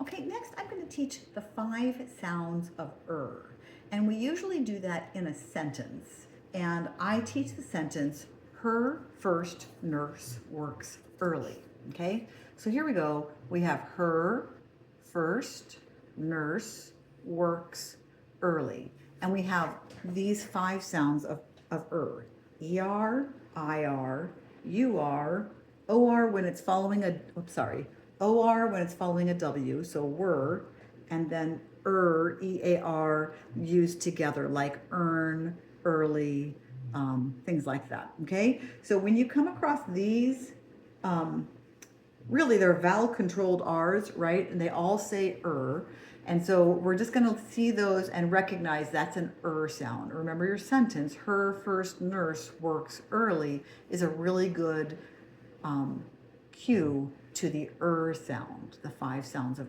Okay, next I'm going to teach the 5 sounds of And we usually do that in a sentence. And I teach the sentence, her first nurse works early. Okay, so here we go. We have her first nurse works early. And we have these 5 sounds of ER, IR, UR, OR when it's following a, OR when it's following a W, so were, and then EAR used together like earn, early, things like that, okay? So when you come across these, really they're vowel controlled R's, right? And they all say and so we're just going to see those and recognize that's an sound. Remember your sentence, her first nurse works early, is a really good cue to the sound, the 5 sounds of